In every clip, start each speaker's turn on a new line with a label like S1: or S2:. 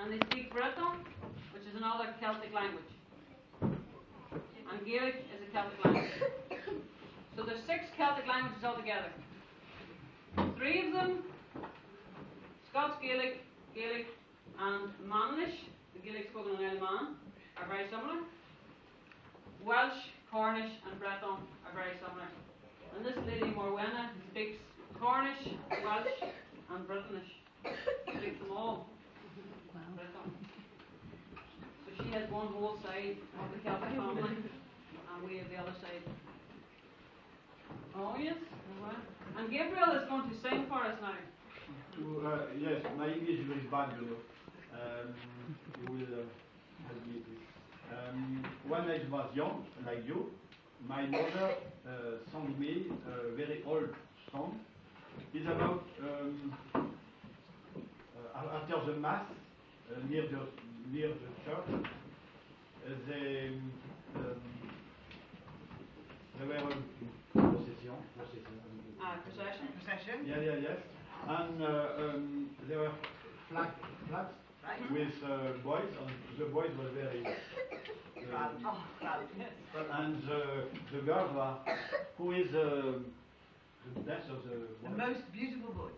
S1: and they speak Breton, which is another Celtic language. And Gaelic is a Celtic language. So there's 6 Celtic languages altogether. 3 of them, Scots Gaelic, Gaelic, and Mannish, the Gaelic spoken in Isle of Man, are very similar. Welsh, Cornish, and Breton are very similar. And this lady Morwenna speaks Cornish, Welsh, and Brittonish. She speaks them all.
S2: Wow.
S1: Breton. So she has one whole side of the Celtic family, and we have the other side. Oh yes, and Gabriel is going to sing for us now.
S3: Yes, my English is very bad, you know. You will help me please. When I was young, like you, my mother sang me a very old song. It's about after the mass near the church. They were
S1: Procession.
S3: Yes. And there were flags with boys, and the boys were very
S1: Proud.
S3: and the girl was, who is the best of the
S4: most beautiful boy.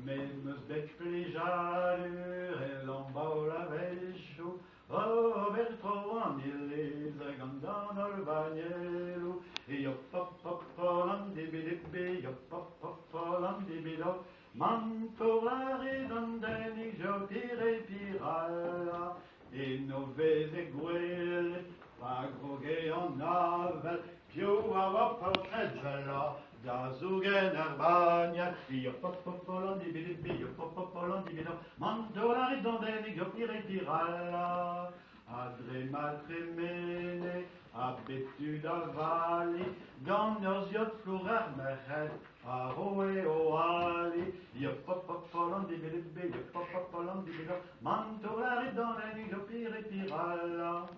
S3: Menos desplejadur l'ambaula vesciu Roberto Anilisa gandano l'bagnelu Io papapolandi io papapolandi bido Mantovare dandeni giocire pirala E novese guele Pagroghe en navel Piova portreggiala Da zugen arbagna, io popolandi bilibi, io popolandi bido, mandolari dandeni, io pirala, adre matremene, abetu d'avali, gannos iot florer mehed, aroe oali, io popolandi bilibi, io popolandi bido, mandolari dandeni, io pirala.